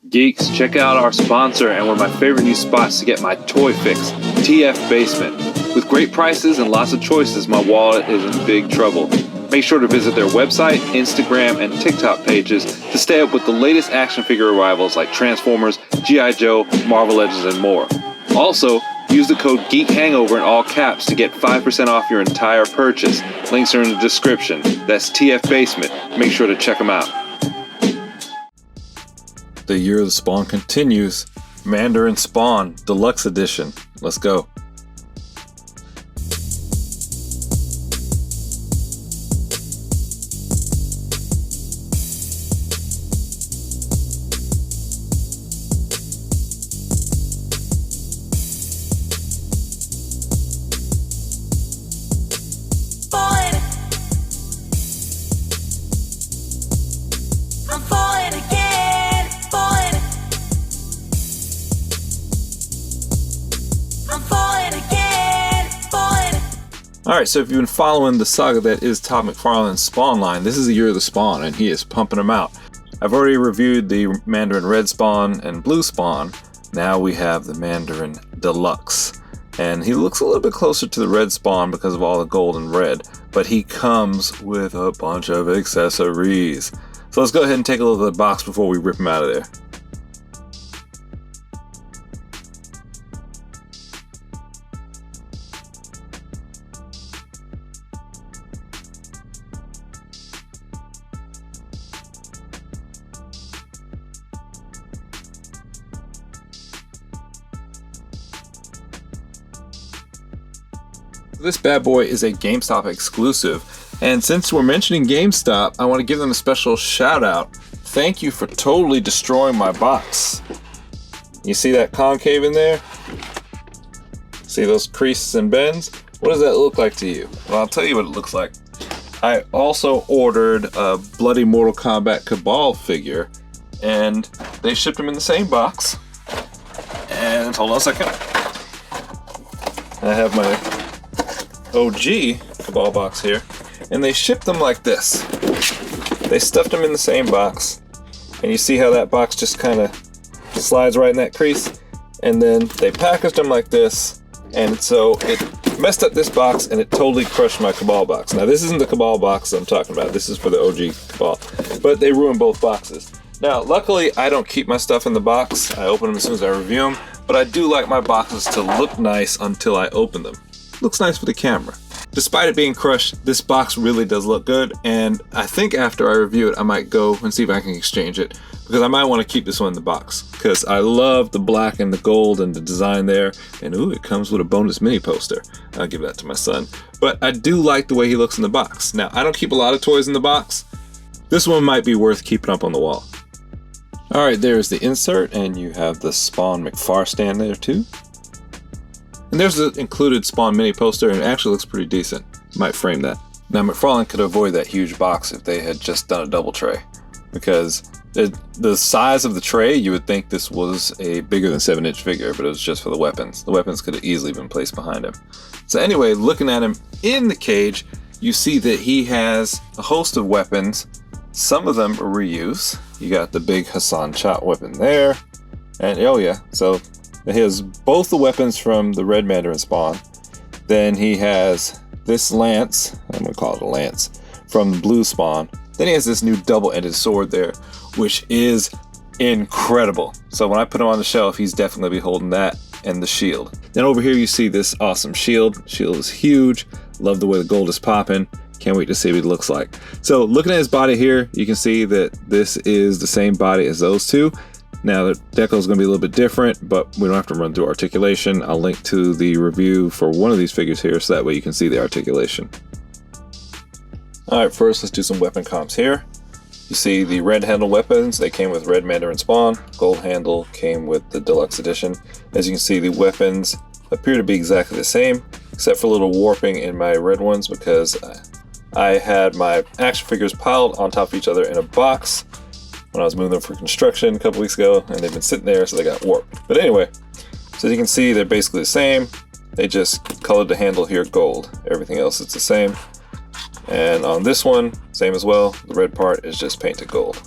Geeks, check out our sponsor and one of my favorite new spots to get my toy fix, TF Basement. With great prices and lots of choices, my wallet is in big trouble. Make sure to visit their website, Instagram, and TikTok pages to stay up with the latest action figure arrivals like Transformers, G.I. Joe, Marvel Legends, and more. Also, use the code GeekHangover in all caps to get 5% off your entire purchase. Links are in the description. That's TF Basement. Make sure to check them out. The Year of the Spawn continues. Mandarin Spawn, Deluxe Edition. Let's go. Alright, so if you've been following the saga that is Todd McFarlane's Spawn line, this is the Year of the Spawn, and he is pumping them out. I've already reviewed the Mandarin Red Spawn and Blue Spawn. Now we have the Mandarin Deluxe. And he looks a little bit closer to the Red Spawn because of all the gold and red, but he comes with a bunch of accessories. So let's go ahead and take a look at the box before we rip him out of there. This bad boy is a GameStop exclusive, and since we're mentioning GameStop, I want to give them a special shout out. Thank you for totally destroying my box. You see that concave in there? See those creases and bends? What does that look like to you? Well, I'll tell you what it looks like. I also ordered a Bloody Mortal Kombat Cabal figure, and they shipped them in the same box. And hold on a second. I have my OG Cabal box here, and they shipped them like this. They stuffed them in the same box, and you see how that box just kind of slides right in that crease, and then they packaged them like this, and so it messed up this box and it totally crushed my Cabal box. Now this isn't the Cabal box I'm talking about, this is for the OG Cabal, but they ruined both boxes. Now luckily I don't keep my stuff in the box, I open them as soon as I review them, but I do like my boxes to look nice until I open them. Looks nice for the camera. Despite it being crushed, this box really does look good, and I think after I review it I might go and see if I can exchange it, because I might want to keep this one in the box because I love the black and the gold and the design there, and ooh, it comes with a bonus mini poster. I'll give that to my son. But I do like the way he looks in the box. Now I don't keep a lot of toys in the box. This one might be worth keeping up on the wall. Alright, there's the insert, and you have the Spawn McFar stand there too. And there's the included Spawn mini poster, and it actually looks pretty decent. Might frame that. Now McFarlane could avoid that huge box if they had just done a double tray, because the size of the tray, you would think this was a bigger than 7-inch figure, but it was just for the weapons. The weapons could have easily been placed behind him. So anyway, looking at him in the cage, you see that he has a host of weapons. Some of them are reuse. You got the big Hassan Chot weapon there, and oh yeah, so he has both the weapons from the Red Mandarin Spawn. Then he has this lance, I'm going to call it a lance, from the Blue Spawn. Then he has this new double-ended sword there, which is incredible. So when I put him on the shelf, he's definitely going to be holding that and the shield. Then over here you see this awesome shield. Shield is huge. Love the way the gold is popping. Can't wait to see what it looks like. So looking at his body here, you can see that this is the same body as those two. Now the deco is going to be a little bit different, but we don't have to run through articulation. I'll link to the review for one of these figures here, so that way you can see the articulation. Alright, first let's do some weapon comps here. You see the red handle weapons, they came with Red Mandarin Spawn. Gold handle came with the Deluxe Edition. As you can see, the weapons appear to be exactly the same, except for a little warping in my red ones because I had my action figures piled on top of each other in a box when I was moving them for construction a couple weeks ago, and they've been sitting there, so they got warped. But anyway, so as you can see, they're basically the same. They just colored the handle here gold. Everything else is the same. And on this one, same as well. The red part is just painted gold.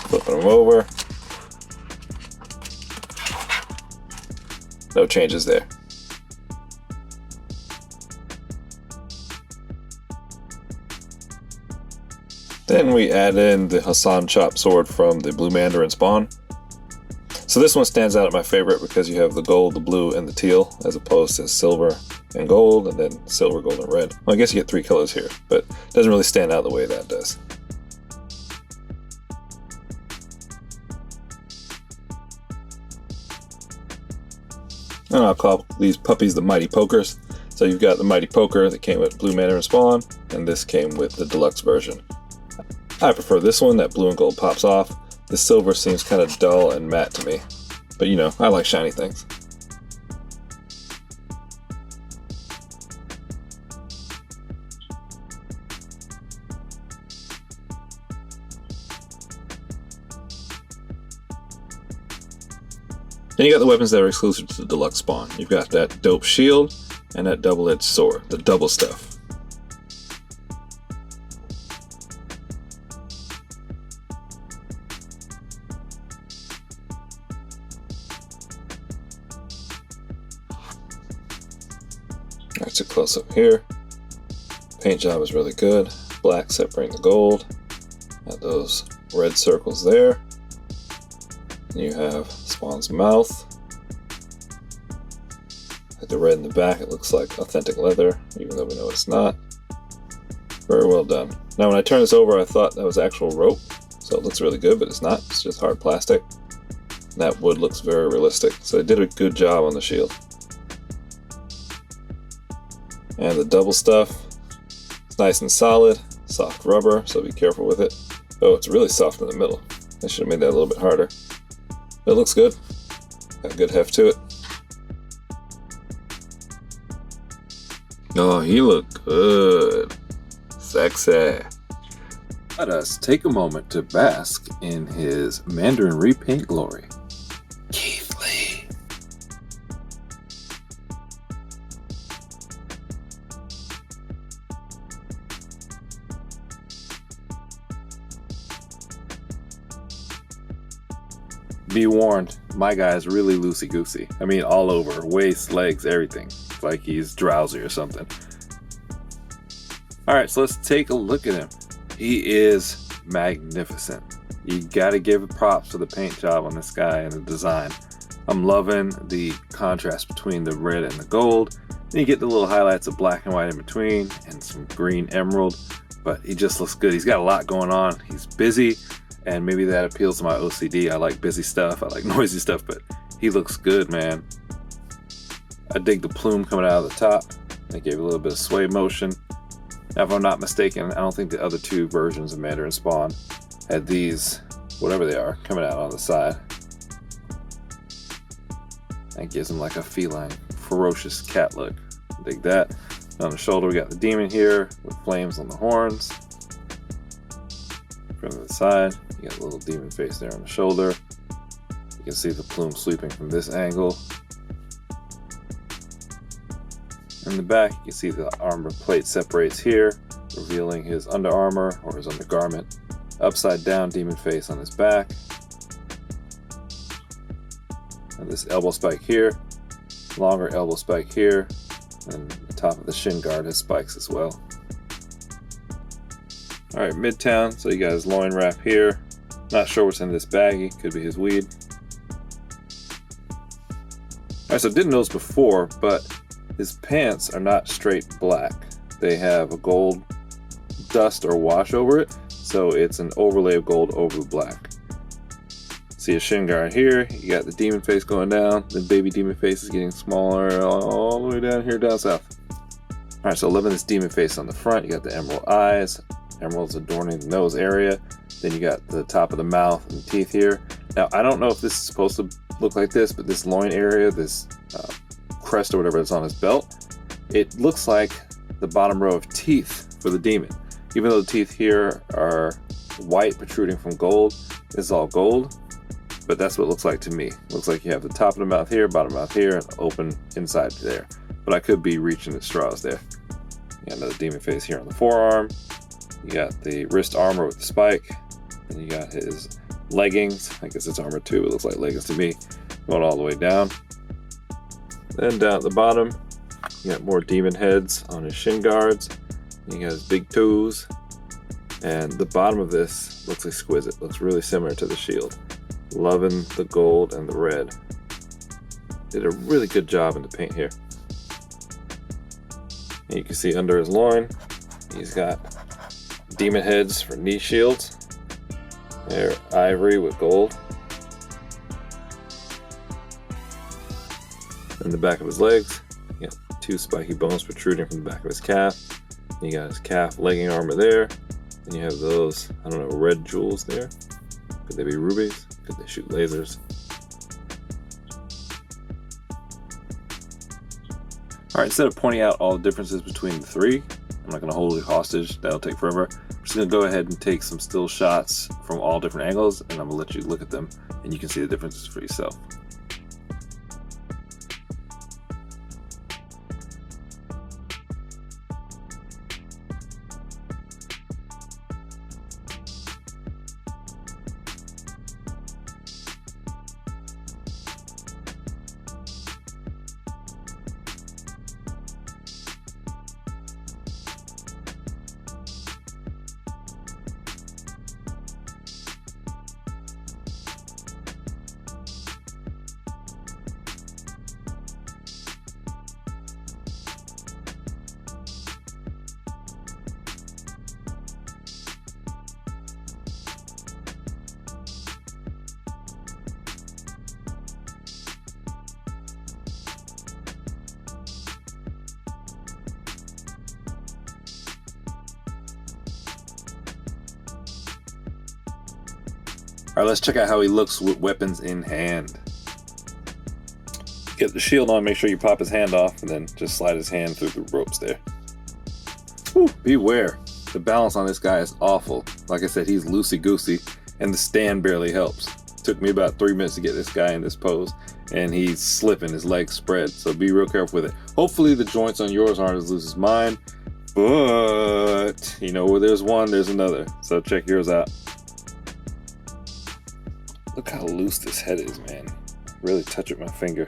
Flipping them over. No changes there. Then we add in the Hassan Chop sword from the blue Mandarin Spawn. So this one stands out as my favorite because you have the gold, the blue, and the teal, as opposed to silver and gold, and then silver, gold, and red. Well, I guess you get 3 colors here, but it doesn't really stand out the way that does. And I'll call these puppies the Mighty Pokers. So you've got the Mighty Poker that came with blue Mandarin Spawn, and this came with the deluxe version. I prefer this one, that blue and gold pops off. The silver seems kind of dull and matte to me, but you know, I like shiny things. Then you got the weapons that are exclusive to the deluxe spawn. You've got that dope shield and that double-edged sword, the double stuff. That's a close up here. Paint job is really good. Black separating the gold. Got those red circles there. And you have Spawn's mouth. Like the red in the back, it looks like authentic leather, even though we know it's not. Very well done. Now when I turned this over, I thought that was actual rope, so it looks really good, but it's not. It's just hard plastic. And that wood looks very realistic, so they did a good job on the shield. And the double stuff, it's nice and solid, soft rubber, so be careful with it. Oh, it's really soft in the middle. I should have made that a little bit harder. It looks good. Got a good heft to it. Oh, he looked good. Sexy. Let us take a moment to bask in his Mandarin repaint glory. Keith Lee. Be warned, my guy's really loosey-goosey. I mean, all over, waist, legs, everything. It's like he's drowsy or something. All right, so let's take a look at him. He is magnificent. You gotta give props for the paint job on this guy and the design. I'm loving the contrast between the red and the gold. Then you get the little highlights of black and white in between and some green emerald, but he just looks good. He's got a lot going on. He's busy. And maybe that appeals to my OCD. I like busy stuff, I like noisy stuff, but he looks good, man. I dig the plume coming out of the top. They gave a little bit of sway motion. Now, if I'm not mistaken, I don't think the other 2 versions of Mandarin Spawn had these, whatever they are, coming out on the side. That gives him like a feline, ferocious cat look. Dig that. On the shoulder, we got the demon here with flames on the horns. From the side, you got a little demon face there on the shoulder. You can see the plume sweeping from this angle. In the back, you can see the armor plate separates here, revealing his under armor or his undergarment. Upside down demon face on his back. And this elbow spike here, longer elbow spike here, and the top of the shin guard has spikes as well. Alright, Midtown, so you got his loin wrap here. Not sure what's in this baggie, could be his weed. Alright, so didn't know this before, but his pants are not straight black. They have a gold dust or wash over it, so it's an overlay of gold over the black. See a shin guard here, you got the demon face going down, the baby demon face is getting smaller all the way down here, down south. Alright, so loving this demon face on the front, you got the emerald eyes. Emeralds adorning the nose area. Then you got the top of the mouth and the teeth here. Now, I don't know if this is supposed to look like this, but this loin area, this crest or whatever that's on his belt, it looks like the bottom row of teeth for the demon. Even though the teeth here are white protruding from gold, this is all gold, but that's what it looks like to me. It looks like you have the top of the mouth here, bottom mouth here, and open inside there. But I could be reaching at straws there. You got another demon face here on the forearm. You got the wrist armor with the spike, and you got his leggings. I guess it's armor too, it looks like leggings to me. Going all the way down. Then down at the bottom, you got more demon heads on his shin guards. He has big toes. And the bottom of this looks exquisite. Looks really similar to the shield. Loving the gold and the red. Did a really good job in the paint here. And you can see under his loin, he's got demon heads for knee shields. They're ivory with gold. In the back of his legs, you got 2 spiky bones protruding from the back of his calf. You got his calf legging armor there. And you have those, I don't know, red jewels there. Could they be rubies? Could they shoot lasers? Alright, instead of pointing out all the differences between the 3, I'm not going to hold you hostage, that'll take forever. I'm just going to go ahead and take some still shots from all different angles, and I'm going to let you look at them, and you can see the differences for yourself. Alright, let's check out how he looks with weapons in hand. Get the shield on, make sure you pop his hand off, and then just slide his hand through the ropes there. Whew, beware. The balance on this guy is awful. Like I said, he's loosey-goosey, and the stand barely helps. Took me about 3 minutes to get this guy in this pose, and he's slipping, his legs spread, so be real careful with it. Hopefully the joints on yours aren't as loose as mine, but you know, where there's one, there's another. So check yours out. Look how loose this head is, man. Really touch it with my finger.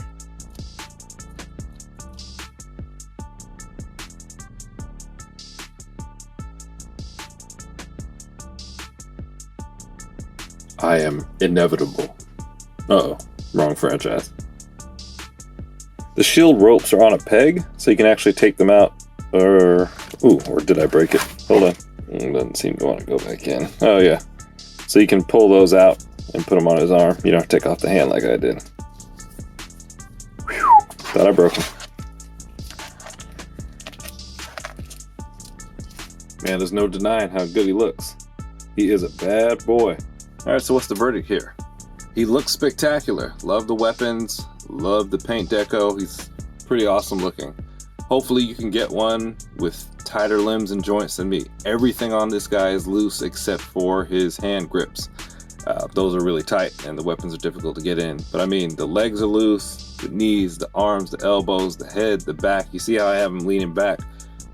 I am inevitable. Uh-oh, wrong franchise. The shield ropes are on a peg, so you can actually take them out. Or did I break it? Hold on. It doesn't seem to want to go back in. Oh yeah. So you can pull those out and put them on his arm. You don't have to take off the hand like I did. Whew, thought I broke him. Man, there's no denying how good he looks. He is a bad boy. Alright, so what's the verdict here? He looks spectacular. Love the weapons, love the paint deco. He's pretty awesome looking. Hopefully you can get one with tighter limbs and joints than me. Everything on this guy is loose except for his hand grips. Those are really tight and the weapons are difficult to get in. But I mean, the legs are loose, the knees, the arms, the elbows, the head, the back. You see how I have him leaning back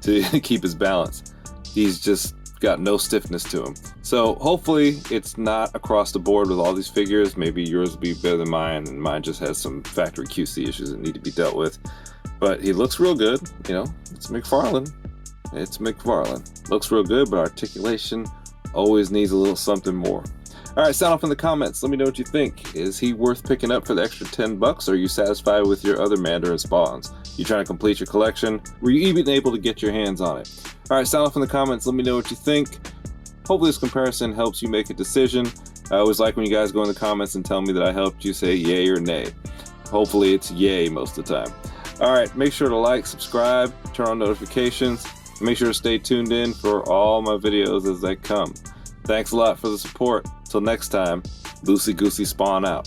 to keep his balance. He's just got no stiffness to him. So hopefully it's not across the board with all these figures. Maybe yours will be better than mine, and mine just has some factory QC issues that need to be dealt with. But he looks real good, you know, it's McFarlane. It's McFarlane. Looks real good, but articulation always needs a little something more. Alright, sound off in the comments. Let me know what you think. Is he worth picking up for the extra $10? Or are you satisfied with your other Mandarin Spawns? You trying to complete your collection? Were you even able to get your hands on it? Alright, sound off in the comments. Let me know what you think. Hopefully this comparison helps you make a decision. I always like when you guys go in the comments and tell me that I helped you say yay or nay. Hopefully it's yay most of the time. Alright, make sure to like, subscribe, turn on notifications. Make sure to stay tuned in for all my videos as they come. Thanks a lot for the support. Till next time, Loosey Goosey Spawn out.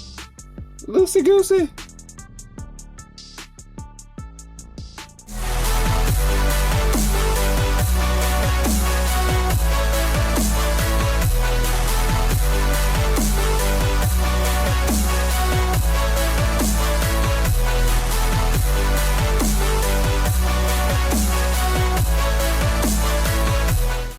Loosey Goosey!